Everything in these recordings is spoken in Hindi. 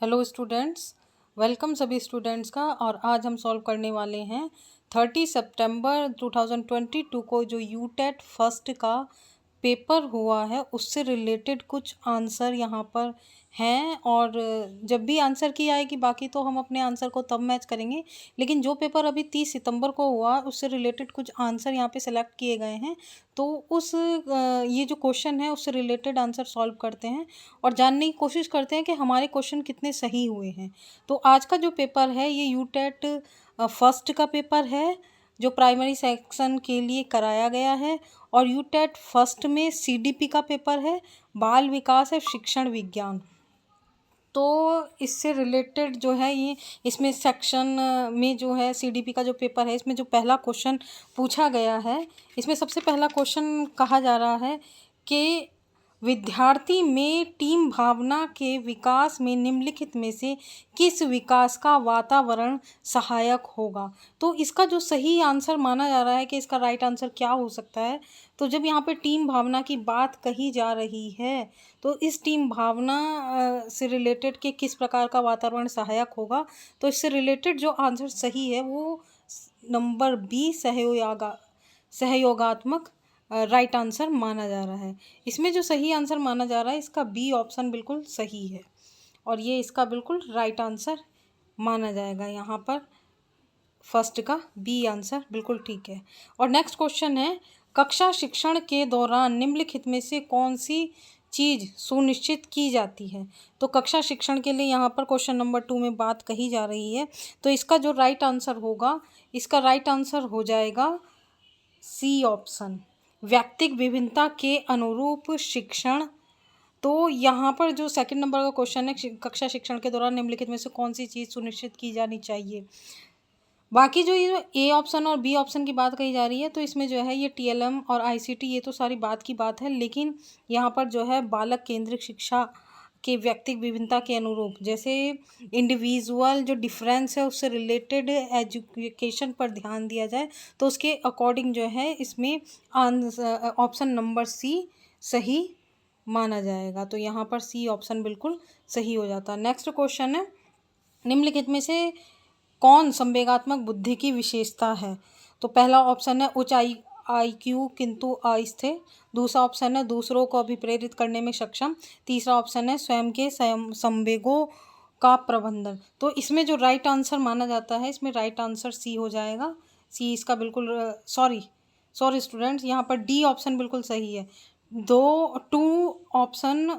हेलो स्टूडेंट्स, वेलकम सभी स्टूडेंट्स का। और आज हम सॉल्व करने वाले हैं 30 सितंबर 2022 को जो यूटेट फर्स्ट का पेपर हुआ है उससे रिलेटेड कुछ आंसर यहाँ पर हैं। और जब भी आंसर की आएगी बाकी तो हम अपने आंसर को तब मैच करेंगे, लेकिन जो पेपर अभी 30 सितंबर को हुआ उससे रिलेटेड कुछ आंसर यहाँ पे सेलेक्ट किए गए हैं। तो उस ये जो क्वेश्चन है उससे रिलेटेड आंसर सॉल्व करते हैं और जानने की कोशिश करते हैं कि हमारे क्वेश्चन कितने सही हुए हैं। तो आज का जो पेपर है ये यूटेट फर्स्ट का पेपर है जो प्राइमरी सेक्शन के लिए कराया गया है। और यूटेट फर्स्ट में सीडीपी का पेपर है, बाल विकास है शिक्षण विज्ञान। तो इससे रिलेटेड जो है ये इसमें सेक्शन में जो है सीडीपी का जो पेपर है इसमें जो पहला क्वेश्चन पूछा गया है, इसमें सबसे पहला क्वेश्चन कहा जा रहा है कि विद्यार्थी में टीम भावना के विकास में निम्नलिखित में से किस विकास का वातावरण सहायक होगा। तो इसका जो सही आंसर माना जा रहा है कि इसका राइट आंसर क्या हो सकता है। तो जब यहाँ पे टीम भावना की बात कही जा रही है तो इस टीम भावना से रिलेटेड के किस प्रकार का वातावरण सहायक होगा, तो इससे रिलेटेड जो आंसर सही है वो नंबर बी सहयोगात्मक राइट आंसर माना जा रहा है। इसमें जो सही आंसर माना जा रहा है इसका बी ऑप्शन बिल्कुल सही है और ये इसका बिल्कुल राइट आंसर माना जाएगा। यहाँ पर फर्स्ट का बी आंसर बिल्कुल ठीक है। और नेक्स्ट क्वेश्चन है, कक्षा शिक्षण के दौरान निम्नलिखित में से कौन सी चीज़ सुनिश्चित की जाती है। तो कक्षा शिक्षण के लिए यहाँ पर क्वेश्चन नंबर 2 में बात कही जा रही है। तो इसका जो राइट आंसर होगा, इसका राइट आंसर हो जाएगा सी ऑप्शन, व्यक्तिगत विभिन्नता के अनुरूप शिक्षण। तो यहाँ पर जो सेकंड नंबर का क्वेश्चन है, कक्षा शिक्षण के दौरान निम्नलिखित में से कौन सी चीज़ सुनिश्चित की जानी चाहिए। बाकी जो ये ए ऑप्शन और बी ऑप्शन की बात कही जा रही है तो इसमें जो है ये टीएलएम और आईसीटी ये तो सारी बात की बात है, लेकिन यहाँ पर जो है बालक केंद्रित शिक्षा के व्यक्तिगत विभिन्नता के अनुरूप, जैसे इंडिविजुअल जो डिफरेंस है उससे रिलेटेड एजुकेशन पर ध्यान दिया जाए तो उसके अकॉर्डिंग जो है इसमें ऑप्शन नंबर सी सही माना जाएगा। तो यहाँ पर सी ऑप्शन बिल्कुल सही हो जाता है। नेक्स्ट क्वेश्चन है, निम्नलिखित में से कौन संवेगात्मक बुद्धि की विशेषता है। तो पहला ऑप्शन है उच्च IQ किंतु अस्थिर। दूसरा ऑप्शन है दूसरों को अभिप्रेरित करने में सक्षम। तीसरा ऑप्शन है स्वयं के संवेगों का प्रबंधन। तो इसमें जो राइट आंसर माना जाता है इसमें राइट आंसर सी हो जाएगा। सी इसका बिल्कुल सॉरी स्टूडेंट्स, यहाँ पर डी ऑप्शन बिल्कुल सही है। 2 ऑप्शन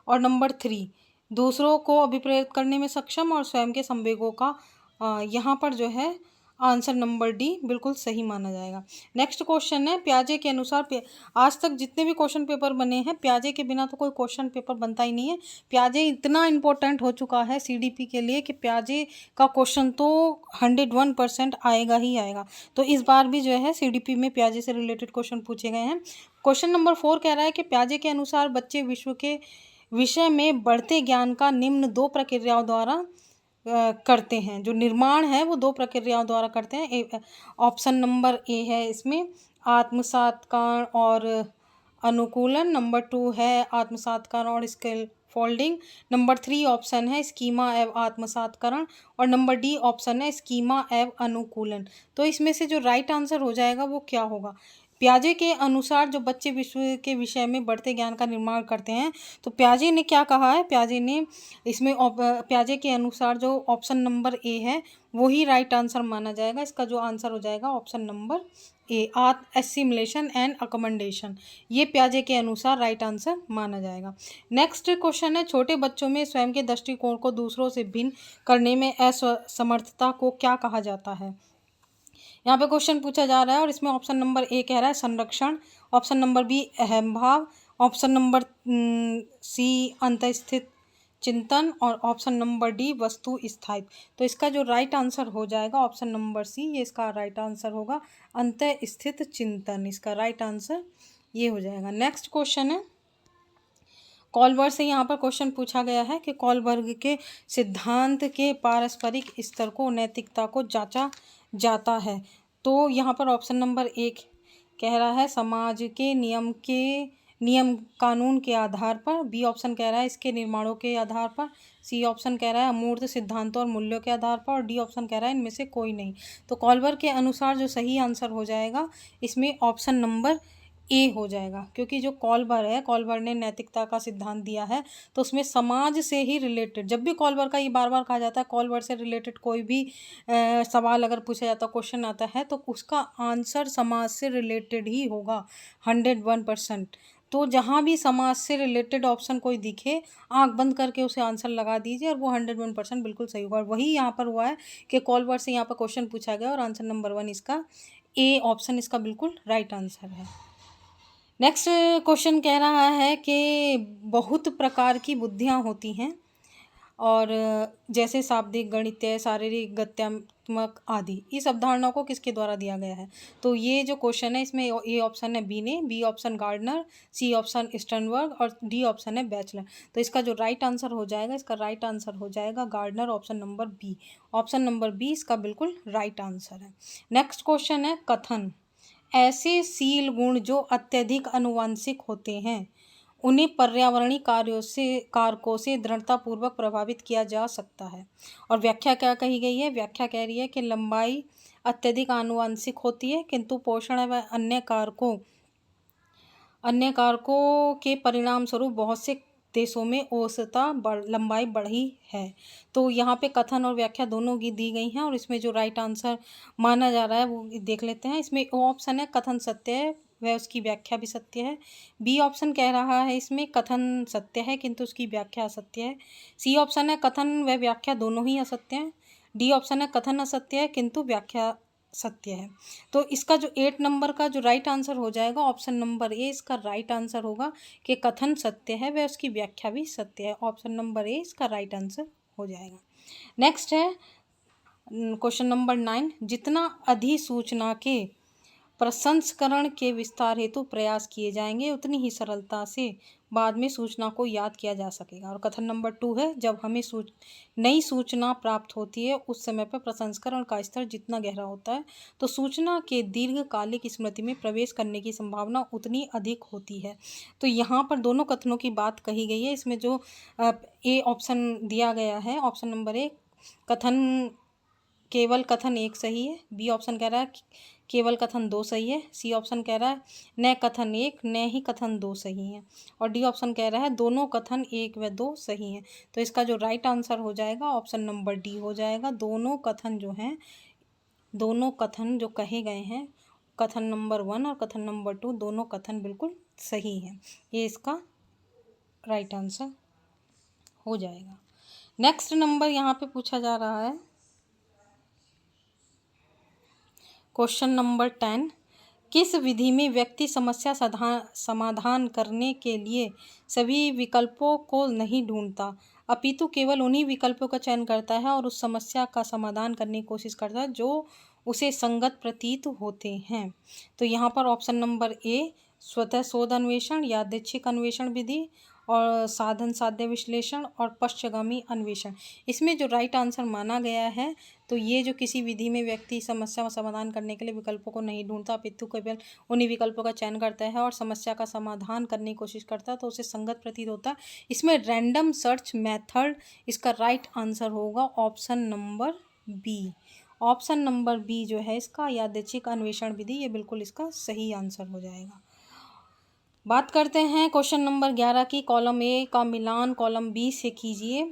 और नंबर 3 दूसरों को अभिप्रेरित करने में सक्षम और स्वयं के संवेगों का, यहाँ पर जो है आंसर नंबर डी बिल्कुल सही माना जाएगा। नेक्स्ट क्वेश्चन है, प्याजे के अनुसार आज तक जितने भी क्वेश्चन पेपर बने हैं प्याजे के बिना तो कोई क्वेश्चन पेपर बनता ही नहीं है। प्याजे इतना इम्पोर्टेंट हो चुका है सीडीपी के लिए कि प्याजे का क्वेश्चन तो 101% आएगा ही आएगा। तो इस बार भी जो है सीडीपी में प्याजे से रिलेटेड क्वेश्चन पूछे गए हैं। क्वेश्चन नंबर 4 कह रहा है कि प्याजे के अनुसार बच्चे विश्व के विषय में बढ़ते ज्ञान का निम्न 2 प्रक्रियाओं द्वारा करते हैं। जो निर्माण है वो 2 प्रक्रियाओं द्वारा करते हैं। ऑप्शन नंबर ए है इसमें आत्मसात्करण और अनुकूलन। नंबर 2 है आत्मसात्करण और स्केल फोल्डिंग। नंबर 3 ऑप्शन है स्कीमा एवं आत्मसात्करण और नंबर डी ऑप्शन है स्कीमा एवं अनुकूलन। तो इसमें से जो राइट आंसर हो जाएगा वो क्या होगा। प्याजे के अनुसार जो बच्चे विश्व के विषय में बढ़ते ज्ञान का निर्माण करते हैं, तो प्याजे ने क्या कहा है, प्याजे ने इसमें प्याजे के अनुसार जो ऑप्शन नंबर ए है वही राइट आंसर माना जाएगा। इसका जो आंसर हो जाएगा option number A, assimilation and accommodation, ये प्याजे के अनुसार राइट आंसर माना जाएगा। नेक्स्ट क्वेश्चन है, छोटे बच्चों में स्वयं के दृष्टिकोण को दूसरों से भिन्न करने में असमर्थता को क्या कहा जाता है। यहाँ पे क्वेश्चन पूछा जा रहा है और इसमें ऑप्शन नंबर ए कह रहा है संरक्षण, ऑप्शन नंबर बी अहम भाव, ऑप्शन नंबर सी अंतःस्थित चिंतन और ऑप्शन नंबर डी वस्तु स्थायित्व। तो इसका जो राइट आंसर हो जाएगा ऑप्शन नंबर सी, ये इसका राइट आंसर होगा अंतःस्थित चिंतन, इसका राइट आंसर ये हो जाएगा। नेक्स्ट क्वेश्चन है, कॉलबर्ग से यहाँ पर क्वेश्चन पूछा गया है कि कॉलबर्ग के सिद्धांत के पारस्परिक स्तर को नैतिकता को जांचा जाता है। तो यहाँ पर ऑप्शन नंबर 1 कह रहा है समाज के नियम कानून के आधार पर। बी ऑप्शन कह रहा है इसके निर्माणों के आधार पर। सी ऑप्शन कह रहा है अमूर्त सिद्धांतों और मूल्यों के आधार पर, और डी ऑप्शन कह रहा है इनमें से कोई नहीं। तो कॉल्बर के अनुसार जो सही आंसर हो जाएगा इसमें ऑप्शन नंबर ए हो जाएगा, क्योंकि जो कॉल्बर है, कॉल्बर ने नैतिकता का सिद्धांत दिया है, तो उसमें समाज से ही रिलेटेड, जब भी कॉल्बर का ये बार बार कहा जाता है कॉल्बर से रिलेटेड कोई भी सवाल अगर पूछा जाता है, क्वेश्चन आता है, तो उसका आंसर समाज से रिलेटेड ही होगा 101%। तो जहाँ भी समाज से रिलेटेड ऑप्शन कोई दिखे, आंख बंद करके उसे आंसर लगा दीजिए और वो 101% बिल्कुल सही होगा। और वही यहाँ पर हुआ है कि कॉल्बर से यहाँ पर क्वेश्चन पूछा गया और आंसर नंबर 1 इसका ए ऑप्शन इसका बिल्कुल राइट आंसर है। नेक्स्ट क्वेश्चन कह रहा है कि बहुत प्रकार की बुद्धियाँ होती हैं, और जैसे शाब्दिक, गणितीय, शारीरिक, गत्यात्मक आदि, इस अवधारणा को किसके द्वारा दिया गया है? तो ये जो क्वेश्चन है इसमें ए ऑप्शन है बी ने, B option Gardner, C option Sternberg और डी ऑप्शन है बैचलर। तो इसका जो राइट आंसर हो जाएगा, इसका राइट आंसर हो जाएगा Gardner, option number B. Option number B इसका बिल्कुल राइट आंसर है। नेक्स्ट क्वेश्चन है कथन। ऐसे शील गुण जो अत्यधिक आनुवंशिक होते हैं उन्हें पर्यावरणीय कारकों से दृढ़तापूर्वक प्रभावित किया जा सकता है। और व्याख्या क्या कही गई है? व्याख्या कह रही है कि लंबाई अत्यधिक आनुवंशिक होती है, किंतु पोषण व अन्य कारकों के परिणाम स्वरूप बहुत से देशों में लंबाई बढ़ी है। तो यहाँ पे कथन और व्याख्या दोनों की दी गई हैं, और इसमें जो राइट आंसर माना जा रहा है वो देख लेते हैं। इसमें ओ ऑप्शन है कथन सत्य है वह उसकी व्याख्या भी सत्य है। बी ऑप्शन कह रहा है इसमें कथन सत्य है किंतु उसकी व्याख्या असत्य है। सी ऑप्शन है कथन व व्याख्या दोनों ही असत्य हैं। डी ऑप्शन है कथन असत्य है किंतु व्याख्या सत्य है। तो इसका जो 8 नंबर का जो राइट आंसर हो जाएगा ऑप्शन नंबर ए इसका राइट आंसर होगा कि कथन सत्य है वह उसकी व्याख्या भी सत्य है। ऑप्शन नंबर ए इसका राइट आंसर हो जाएगा। नेक्स्ट है क्वेश्चन नंबर 9। जितना अधिसूचना के प्रसंस्करण के विस्तार हेतु प्रयास किए जाएंगे उतनी ही सरलता से बाद में सूचना को याद किया जा सकेगा। और कथन नंबर 2 है जब हमें नई सूचना प्राप्त होती है उस समय पर प्रसंस्करण का स्तर जितना गहरा होता है तो सूचना के दीर्घकालिक स्मृति में प्रवेश करने की संभावना उतनी अधिक होती है। तो यहाँ पर दोनों कथनों की बात कही गई है। इसमें जो ए ऑप्शन दिया गया है, ऑप्शन नंबर ए, कथन केवल कथन एक सही है। बी ऑप्शन कह रहा है केवल कथन 2 सही है। सी ऑप्शन कह रहा है न कथन 1 न ही कथन 2 सही है। और डी ऑप्शन कह रहा है दोनों कथन 1 व 2 सही हैं। तो इसका जो राइट आंसर हो जाएगा ऑप्शन नंबर डी हो जाएगा। दोनों कथन जो हैं, दोनों कथन जो कहे गए हैं, कथन नंबर 1 और कथन नंबर 2 दोनों कथन बिल्कुल सही हैं। ये इसका राइट आंसर हो जाएगा। नेक्स्ट नंबर यहाँ पे पूछा जा रहा है क्वेश्चन नंबर 10। किस विधि में व्यक्ति समस्या समाधान करने के लिए सभी विकल्पों को नहीं ढूंढता अपितु केवल उन्हीं विकल्पों का चयन करता है और उस समस्या का समाधान करने की कोशिश करता है जो उसे संगत प्रतीत होते हैं? तो यहाँ पर ऑप्शन नंबर ए स्वतः शोध अन्वेषण, यादृच्छिक अन्वेषण विधि और साधन साध्य विश्लेषण और पश्चगामी अन्वेषण, इसमें जो राइट आंसर माना गया है तो ये जो किसी विधि में व्यक्ति समस्या का समाधान करने के लिए विकल्पों को नहीं ढूंढता अपितु केवल उन्हीं विकल्पों का चयन करता है और समस्या का समाधान करने की कोशिश करता है तो उसे संगत प्रतीत होता है। इसमें रैंडम सर्च मेथड इसका राइट आंसर होगा option number B. Option number B जो है इसका यादृच्छिक अन्वेषण विधि, ये बिल्कुल इसका सही आंसर हो जाएगा। बात करते हैं क्वेश्चन नंबर 11 की। कॉलम ए का मिलान कॉलम बी से कीजिए।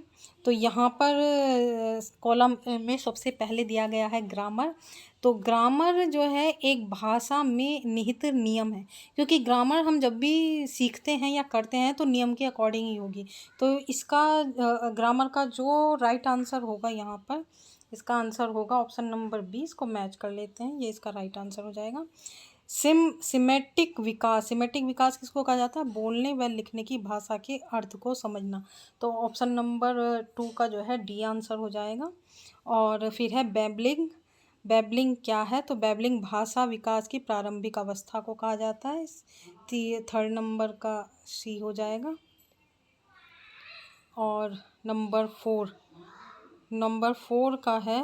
तो यहाँ पर कॉलम में सबसे पहले दिया गया है ग्रामर। तो ग्रामर जो है एक भाषा में निहित नियम है, क्योंकि ग्रामर हम जब भी सीखते हैं या करते हैं तो नियम के अकॉर्डिंग ही होगी। तो इसका ग्रामर का जो राइट आंसर होगा यहाँ पर इसका आंसर होगा ऑप्शन नंबर 20 को मैच कर लेते हैं, ये इसका राइट आंसर हो जाएगा। सिमेटिक विकास किसको कहा जाता है? बोलने व लिखने की भाषा के अर्थ को समझना। तो ऑप्शन नंबर 2 का जो है डी आंसर हो जाएगा। और फिर है बैबलिंग क्या है? तो बैबलिंग भाषा विकास की प्रारंभिक अवस्था को कहा जाता है। थर्ड नंबर का सी हो जाएगा। और नंबर 4 का है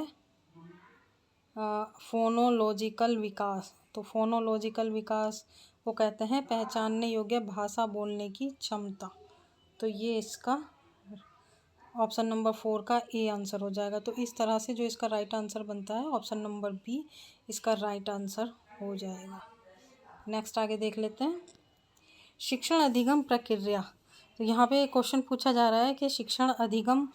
फोनोलॉजिकल विकास। तो फोनोलॉजिकल विकास को कहते हैं पहचानने योग्य भाषा बोलने की क्षमता। तो ये इसका ऑप्शन नंबर 4 का ए आंसर हो जाएगा। तो इस तरह से जो इसका राइट आंसर बनता है ऑप्शन नंबर बी इसका राइट आंसर हो जाएगा। नेक्स्ट आगे देख लेते हैं, शिक्षण अधिगम प्रक्रिया। तो यहाँ पे क्वेश्चन पूछा जा रहा है कि शिक्षण अधिगम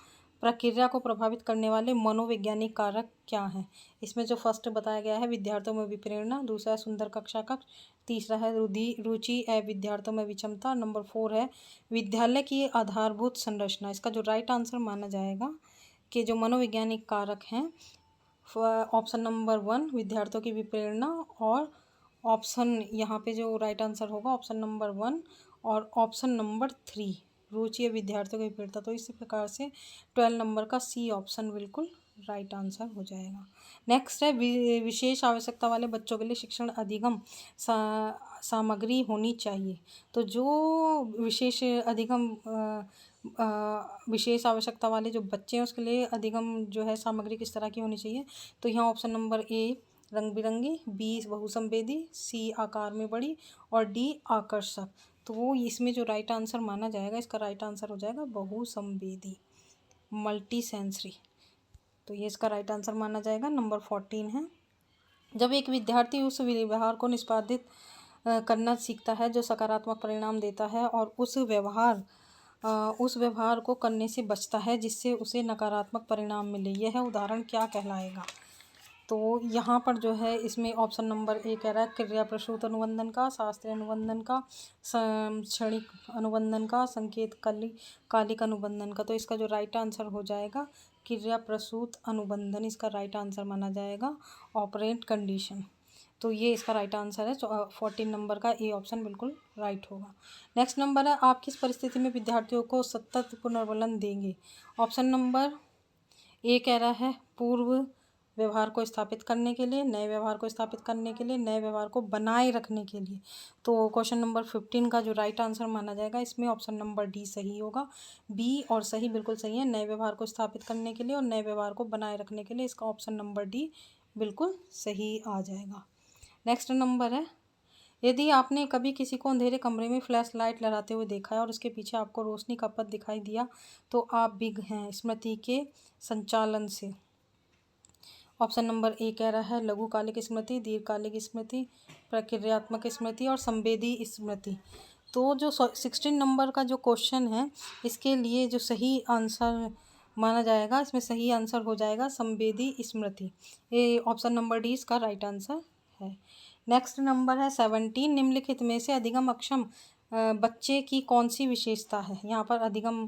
प्रक्रिया को प्रभावित करने वाले मनोवैज्ञानिक कारक क्या हैं। इसमें जो फर्स्ट बताया गया है विद्यार्थियों में विप्रेरणा, दूसरा है सुंदर कक्षा कक्ष, तीसरा है रुचि है विद्यार्थियों में विषमता, नंबर 4 है विद्यालय की आधारभूत संरचना। इसका जो राइट आंसर माना जाएगा कि जो मनोवैज्ञानिक कारक हैं ऑप्शन नंबर 1 विद्यार्थियों की विप्रेरणा, और ऑप्शन यहाँ पे जो राइट आंसर होगा ऑप्शन नंबर 1 और ऑप्शन नंबर 3 रुचि है विद्यार्थियों की विप्रेरणा। तो इसी प्रकार से 12 नंबर का सी ऑप्शन बिल्कुल राइट आंसर हो जाएगा। नेक्स्ट है विशेष आवश्यकता वाले बच्चों के लिए शिक्षण अधिगम सामग्री होनी चाहिए। तो जो विशेष अधिगम विशेष आवश्यकता वाले जो बच्चे हैं उसके लिए अधिगम जो है सामग्री किस तरह की होनी चाहिए। तो यहाँ ऑप्शन नंबर ए रंग बिरंगी, बी बहुसंवेदी, सी आकार में बड़ी और डी आकर्षक। तो वो इसमें जो राइट आंसर माना जाएगा इसका राइट आंसर हो जाएगा बहुसंवेदी, मल्टी सेंसरी। तो ये इसका राइट आंसर माना जाएगा। नंबर 14 है, जब एक विद्यार्थी उस व्यवहार को निष्पादित करना सीखता है जो सकारात्मक परिणाम देता है और उस व्यवहार को करने से बचता है जिससे उसे नकारात्मक परिणाम मिले, यह उदाहरण क्या कहलाएगा। तो यहाँ पर जो है इसमें ऑप्शन नंबर ए कह रहा है क्रिया प्रसूत अनुबंधन का, शास्त्रीय अनुबंधन का, क्षणिक अनुबंधन का, संकेत कालिक अनुबंधन का। तो इसका जो राइट आंसर हो जाएगा क्रिया प्रसूत अनुबंधन इसका राइट आंसर माना जाएगा, ऑपरेंट कंडीशन। तो ये इसका राइट आंसर है। 14 नंबर का ए ऑप्शन बिल्कुल राइट होगा। नेक्स्ट नंबर है, आप किस परिस्थिति में विद्यार्थियों को सतत पुनर्वलन देंगे। ऑप्शन नंबर ए कह रहा है पूर्व व्यवहार को स्थापित करने के लिए, नए व्यवहार को स्थापित करने के लिए, नए व्यवहार को बनाए रखने के लिए। तो क्वेश्चन नंबर 15 का जो राइट आंसर माना जाएगा इसमें ऑप्शन नंबर डी सही होगा। बी और सही बिल्कुल सही है, नए व्यवहार को स्थापित करने के लिए और नए व्यवहार को बनाए रखने के लिए इसका ऑप्शन नंबर डी बिल्कुल सही आ जाएगा। नेक्स्ट नंबर है, यदि आपने कभी किसी को अंधेरे कमरे में फ्लैश लाइट लगाते हुए देखा है और उसके पीछे आपको रोशनी का पथ दिखाई दिया तो आप बिग हैं स्मृति के संचालन से। ऑप्शन नंबर ए कह रहा है लघुकालिक स्मृति, दीर्घकालिक स्मृति, प्रक्रियात्मक स्मृति और संवेदी स्मृति। तो जो 16 नंबर का जो क्वेश्चन है इसके लिए जो सही आंसर माना जाएगा इसमें सही आंसर हो जाएगा संवेदी स्मृति। ये ऑप्शन नंबर डी इसका राइट आंसर है। नेक्स्ट नंबर है 17, निम्नलिखित में से अधिगम अक्षम बच्चे की कौन सी विशेषता है। यहाँ पर अधिगम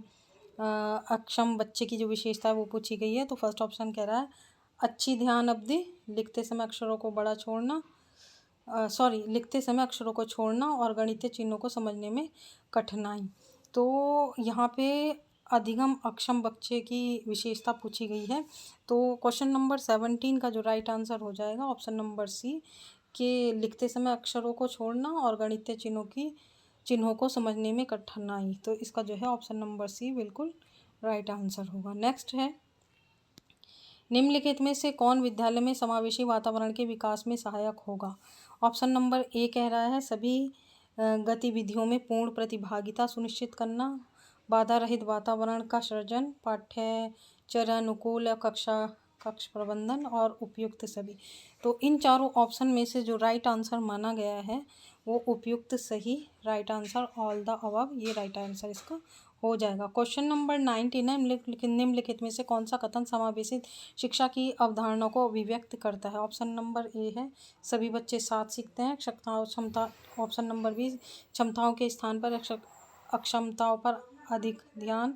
अक्षम बच्चे की जो विशेषता है वो पूछी गई है। तो फर्स्ट ऑप्शन कह रहा है अच्छी ध्यान अवधि, लिखते समय अक्षरों को बड़ा छोड़ना, लिखते समय अक्षरों को छोड़ना और गणितीय चिन्हों को समझने में कठिनाई। तो यहाँ पे अधिगम अक्षम बच्चे की विशेषता पूछी गई है। तो क्वेश्चन नंबर 17 का जो राइट आंसर हो जाएगा ऑप्शन नंबर सी कि लिखते समय अक्षरों को छोड़ना और गणितीय चिन्हों को समझने में कठिनाई। तो इसका जो है ऑप्शन नंबर सी बिल्कुल राइट आंसर होगा। नेक्स्ट है, निम्नलिखित में से कौन विद्यालय में समावेशी वातावरण के विकास में सहायक होगा। ऑप्शन नंबर ए कह रहा है सभी गतिविधियों में पूर्ण प्रतिभागिता सुनिश्चित करना, बाधा रहित वातावरण का सृजन, पाठ्यचर्या अनुकूल कक्ष प्रबंधन और उपयुक्त सभी। तो इन चारों ऑप्शन में से जो राइट आंसर माना गया है वो उपयुक्त सही right answer all the above ये राइट आंसर इसका हो जाएगा। क्वेश्चन नंबर 19 है, निम्नलिखित में से कौन सा कथन समावेशित शिक्षा की अवधारणा को अभिव्यक्त करता है। ऑप्शन नंबर ए है सभी बच्चे साथ सीखते हैं, क्षमता। ऑप्शन नंबर बी क्षमताओं के स्थान पर अक्षमताओं पर अधिक ध्यान,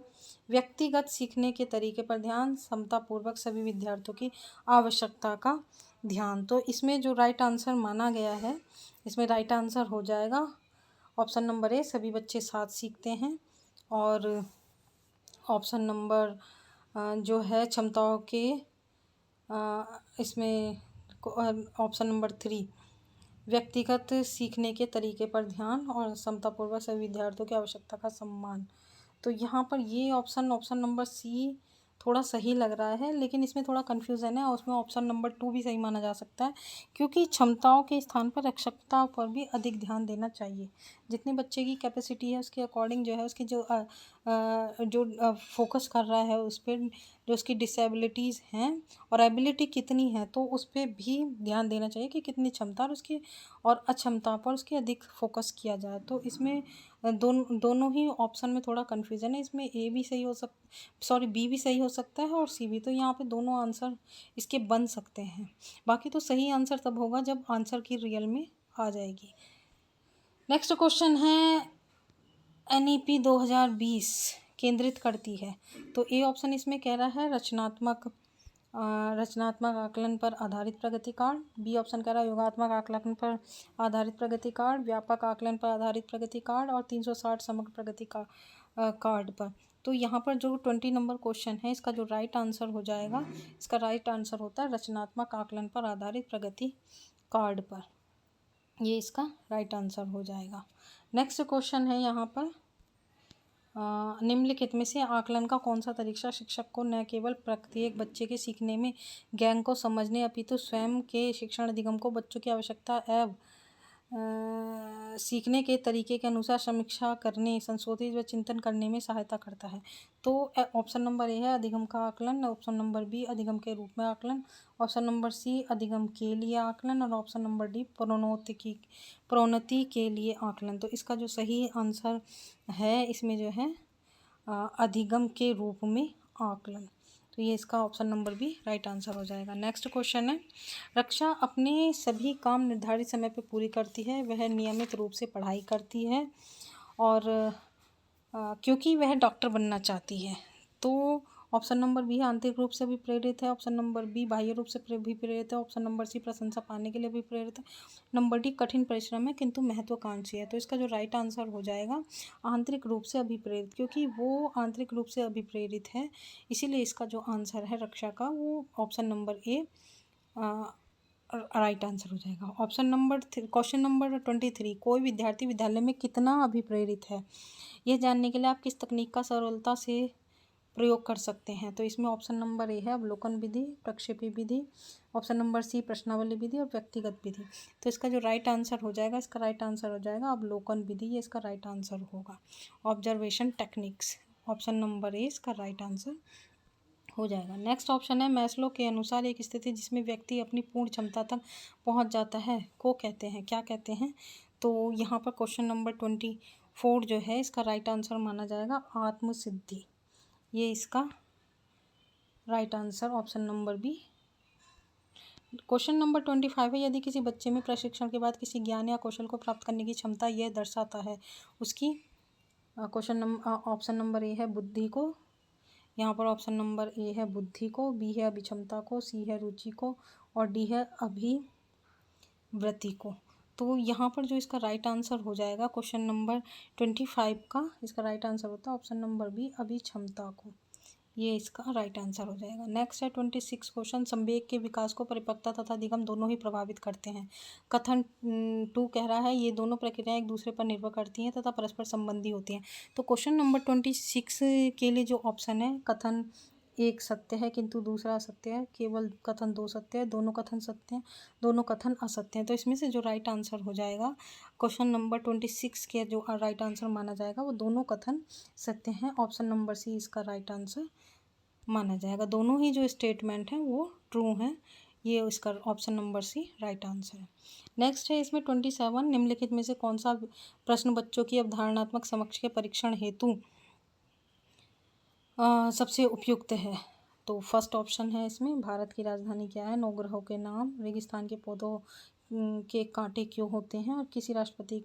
व्यक्तिगत सीखने के तरीके पर ध्यान, समतापूर्वक सभी विद्यार्थियों की आवश्यकता का ध्यान। तो इसमें जो राइट आंसर माना गया है इसमें राइट आंसर हो जाएगा ऑप्शन नंबर ए सभी बच्चे साथ सीखते हैं, और ऑप्शन नंबर जो है क्षमताओं के इसमें ऑप्शन नंबर 3 व्यक्तिगत सीखने के तरीके पर ध्यान और समतापूर्वक सभी विद्यार्थियों की आवश्यकता का सम्मान। तो यहाँ पर ये ऑप्शन नंबर सी थोड़ा सही लग रहा है, लेकिन इसमें थोड़ा कन्फ्यूज़न है और उसमें ऑप्शन नंबर 2 भी सही माना जा सकता है, क्योंकि क्षमताओं के स्थान पर आवश्यकता पर भी अधिक ध्यान देना चाहिए। जितने बच्चे की कैपेसिटी है उसके अकॉर्डिंग जो है उसकी जो जो फोकस कर रहा है उस पर, जो उसकी डिसेबिलिटीज़ हैं और एबिलिटी कितनी है, तो उस पर भी ध्यान देना चाहिए कि कितनी क्षमता और उसकी और अक्षमता पर उसकी अधिक फोकस किया जाए। तो इसमें दोनों ही ऑप्शन में थोड़ा कन्फ्यूज़न है। इसमें ए भी सही हो बी भी सही हो सकता है और सी भी। तो यहाँ पे दोनों आंसर इसके बन सकते हैं। बाकी तो सही आंसर तब होगा जब आंसर की रियल में आ जाएगी। नेक्स्ट क्वेश्चन है NEP 2020 केंद्रित करती है। तो ए ऑप्शन इसमें कह रहा है रचनात्मक आकलन पर आधारित प्रगति कार्ड। बी ऑप्शन कह रहा है योगात्मक आकलन पर आधारित प्रगति कार्ड, व्यापक आकलन पर आधारित प्रगति कार्ड और 360 समग्र प्रगति कार्ड पर। तो यहाँ पर जो 20 नंबर क्वेश्चन है, इसका जो राइट आंसर हो जाएगा, इसका राइट आंसर होता है रचनात्मक आकलन पर आधारित प्रगति कार्ड पर। ये इसका राइट आंसर हो जाएगा। नेक्स्ट क्वेश्चन है यहाँ पर निम्नलिखित में से आकलन का कौन सा तरीका शिक्षक को न केवल प्रत्येक बच्चे के सीखने में ज्ञान को समझने अपितु स्वयं के शिक्षण अधिगम को बच्चों की आवश्यकता एवं सीखने के तरीके के अनुसार समीक्षा करने, संशोधित व चिंतन करने में सहायता करता है। तो ऑप्शन नंबर ए है अधिगम का आकलन, ऑप्शन नंबर बी अधिगम के रूप में आकलन, ऑप्शन नंबर सी अधिगम के लिए आकलन और ऑप्शन नंबर डी प्रोन्नति के लिए आकलन। तो इसका जो सही आंसर है इसमें जो है अधिगम के रूप में आकलन। तो ये इसका option number B right answer हो जाएगा। नेक्स्ट क्वेश्चन है रक्षा अपने सभी काम निर्धारित समय पर पूरी करती है, वह नियमित रूप से पढ़ाई करती है और क्योंकि वह डॉक्टर बनना चाहती है। तो ऑप्शन नंबर बी आंतरिक रूप से भी प्रेरित है, ऑप्शन नंबर बी बाह्य रूप से भी प्रेरित है, ऑप्शन नंबर सी प्रशंसा पाने के लिए भी प्रेरित है, नंबर डी कठिन परिश्रम है किंतु महत्वाकांक्षी है। तो इसका जो राइट आंसर हो जाएगा आंतरिक रूप से अभिप्रेरित, क्योंकि वो आंतरिक रूप से अभिप्रेरित है, इसीलिए इसका जो आंसर है रक्षा का वो option number A right answer हो जाएगा। ऑप्शन नंबर क्वेश्चन नंबर 23 कोई विद्यार्थी विद्यालय में कितना अभिप्रेरित है, यह जानने के लिए आप किस तकनीक का सरलता से प्रयोग कर सकते हैं। तो इसमें ऑप्शन नंबर ए है अवलोकन विधि, प्रक्षेपी विधि, ऑप्शन नंबर सी प्रश्नावली विधि और व्यक्तिगत विधि। तो इसका जो राइट आंसर हो जाएगा, इसका राइट आंसर हो जाएगा अवलोकन विधि, ये इसका राइट आंसर होगा। Observation techniques, option number A इसका राइट आंसर हो जाएगा। नेक्स्ट ऑप्शन है मैस्लो के अनुसार एक स्थिति जिसमें व्यक्ति अपनी पूर्ण क्षमता तक पहुंच जाता है को कहते हैं, क्या कहते हैं। तो यहाँ पर क्वेश्चन नंबर 24 जो है इसका राइट आंसर माना जाएगा आत्मसिद्धि, ये इसका right answer option number B. Question number 25 है यदि किसी बच्चे में प्रशिक्षण के बाद किसी ज्ञान या कौशल को प्राप्त करने की क्षमता यह दर्शाता है उसकी ऑप्शन नंबर ए है बुद्धि को, यहाँ पर ऑप्शन नंबर ए है बुद्धि को, बी है अभिक्षमता को, सी है रुचि को और डी है अभिवृत्ति को। तो यहाँ पर जो इसका राइट आंसर हो जाएगा क्वेश्चन नंबर 25 का, इसका राइट आंसर होता है ऑप्शन नंबर बी अभिक्षमता को, ये इसका राइट आंसर हो जाएगा। नेक्स्ट है 26 क्वेश्चन संवेग के विकास को परिपक्वता तथा अधिगम दोनों ही प्रभावित करते हैं। कथन 2 कह रहा है ये दोनों प्रक्रियाएं एक दूसरे पर निर्भर करती हैं तथा परस्पर संबंधी होती हैं। तो क्वेश्चन नंबर 26 के लिए जो ऑप्शन है कथन 1 सत्य है किंतु दूसरा असत्य है, केवल कथन 2 सत्य है, दोनों कथन सत्य हैं, दोनों कथन असत्य हैं। तो इसमें से जो राइट आंसर हो जाएगा क्वेश्चन नंबर 26 के जो राइट आंसर माना जाएगा वो दोनों कथन सत्य हैं, ऑप्शन नंबर सी इसका राइट आंसर माना जाएगा। दोनों ही जो स्टेटमेंट हैं वो ट्रू हैं, ये इसका option number C right answer है। नेक्स्ट है इसमें 27 निम्नलिखित में से कौन सा प्रश्न बच्चों की अवधारणात्मक समझ के परीक्षण हेतु सबसे उपयुक्त है। तो फर्स्ट ऑप्शन है इसमें भारत की राजधानी क्या है, नौ ग्रहों के नाम, रेगिस्तान के पौधों के कांटे क्यों होते हैं और किसी राष्ट्रपति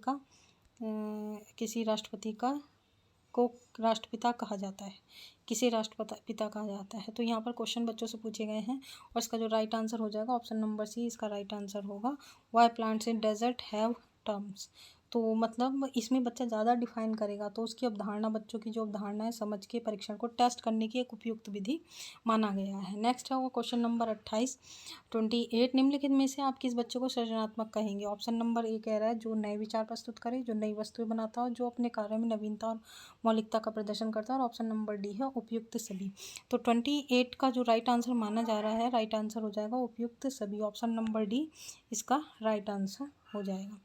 को राष्ट्रपिता कहा जाता है, किसे राष्ट्रपिता कहा जाता है। तो यहाँ पर क्वेश्चन बच्चों से पूछे गए हैं और इसका जो राइट आंसर हो जाएगा ऑप्शन नंबर सी इसका राइट आंसर होगा why plants in desert have terms. तो मतलब इसमें बच्चा ज़्यादा डिफाइन करेगा तो उसकी अवधारणा, बच्चों की जो अवधारणा है समझ के परीक्षण को टेस्ट करने की एक उपयुक्त विधि माना गया है। नेक्स्ट है वो क्वेश्चन नंबर 28 निम्नलिखित में से आप किस बच्चे को सृजनात्मक कहेंगे। ऑप्शन नंबर ए कह रहा है जो नए विचार प्रस्तुत करे, जो नई वस्तुएं बनाता हो, जो अपने कार्य में नवीनता और मौलिकता का प्रदर्शन करता है और ऑप्शन नंबर डी है उपयुक्त सभी। तो 28 का जो राइट आंसर माना जा रहा है, राइट आंसर हो जाएगा उपयुक्त सभी, ऑप्शन नंबर डी इसका राइट आंसर हो जाएगा।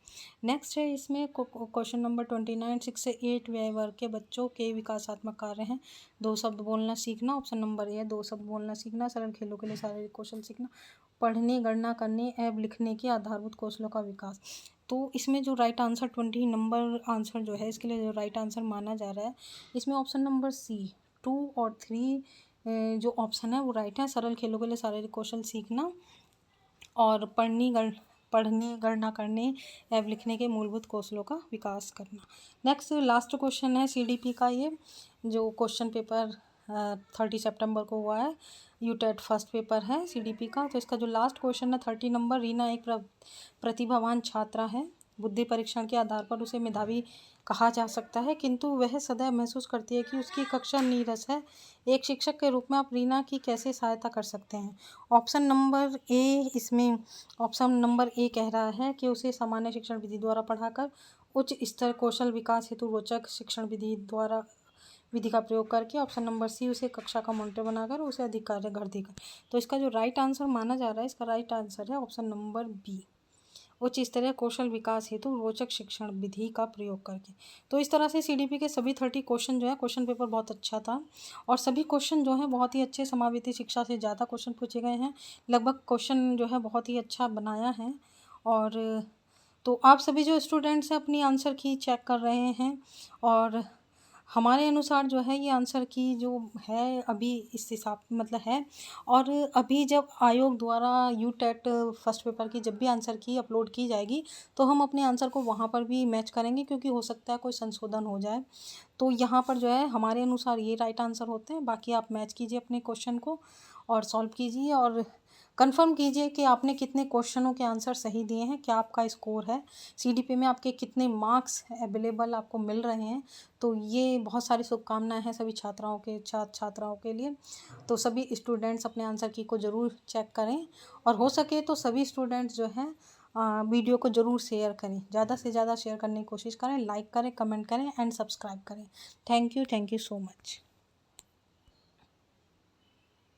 नेक्स्ट है इसमें क्वेश्चन नंबर 29, 6 से 8 व्यय वर्ग के बच्चों के विकासात्मक कार्य हैं। 2 शब्द बोलना सीखना, ऑप्शन नंबर ए है 2 शब्द बोलना सीखना, सरल खेलों के लिए शारीरिक कौशल सीखना, पढ़ने गणना करने एवं लिखने के आधारभूत कौशलों का विकास। तो इसमें जो राइट आंसर 20 नंबर आंसर जो है इसके लिए जो राइट आंसर माना जा रहा है, इसमें ऑप्शन नंबर सी 2 और 3 जो ऑप्शन है वो राइट है। सरल खेलों के लिए शारीरिक कौशल सीखना और पढ़ने गणना करने एवं लिखने के मूलभूत कौशलों का विकास करना। नेक्स्ट लास्ट क्वेश्चन है सीडीपी का, ये जो क्वेश्चन पेपर 30 सितंबर को हुआ है, यूटेट फर्स्ट पेपर है सीडीपी का। तो इसका जो लास्ट क्वेश्चन है 30 नंबर, रीना एक प्रतिभावान छात्रा है। बुद्धि परीक्षण के आधार पर उसे मेधावी कहा जा सकता है, किंतु वह सदैव महसूस करती है कि उसकी कक्षा नीरस है। एक शिक्षक के रूप में आप रीना की कैसे सहायता कर सकते हैं? ऑप्शन नंबर ए, इसमें ऑप्शन नंबर ए कह रहा है कि उसे सामान्य शिक्षण विधि द्वारा पढ़ाकर उच्च स्तर कौशल विकास हेतु रोचक शिक्षण विधि का प्रयोग करके। ऑप्शन नंबर सी, उसे कक्षा का मॉनिटर बनाकर उसे अधिक कार्य घर देकर। तो इसका जो राइट आंसर माना जा रहा है, इसका राइट आंसर है ऑप्शन नंबर बी, उच्च स्तरीय कौशल विकास हेतु रोचक शिक्षण विधि का प्रयोग करके। तो इस तरह से सीडीपी के सभी 30 क्वेश्चन जो है, क्वेश्चन पेपर बहुत अच्छा था और सभी क्वेश्चन जो है बहुत ही अच्छे समावेती शिक्षा से ज़्यादा क्वेश्चन पूछे गए हैं। लगभग क्वेश्चन जो है बहुत ही अच्छा बनाया है। और तो आप सभी जो स्टूडेंट्स हैं अपनी आंसर की चेक कर रहे हैं और हमारे अनुसार जो है ये आंसर की जो है अभी इस हिसाब मतलब है। और अभी जब आयोग द्वारा यूटेट फर्स्ट पेपर की जब भी आंसर की अपलोड की जाएगी तो हम अपने आंसर को वहाँ पर भी मैच करेंगे, क्योंकि हो सकता है कोई संशोधन हो जाए। तो यहाँ पर जो है हमारे अनुसार ये राइट आंसर होते हैं। बाकी आप मैच कीजिए अपने क्वेश्चन को और सॉल्व कीजिए और कंफर्म कीजिए कि आपने कितने क्वेश्चनों के आंसर सही दिए हैं, क्या आपका स्कोर है, सीडीपी में आपके कितने मार्क्स अवेलेबल आपको मिल रहे हैं। तो ये बहुत सारी शुभकामनाएं हैं सभी छात्राओं के लिए। तो सभी स्टूडेंट्स अपने आंसर की को ज़रूर चेक करें और हो सके तो सभी स्टूडेंट्स जो हैं वीडियो को ज़रूर शेयर करें, ज़्यादा से ज़्यादा शेयर करने की कोशिश करें, लाइक करें, कमेंट करें एंड सब्सक्राइब करें। Thank you so much.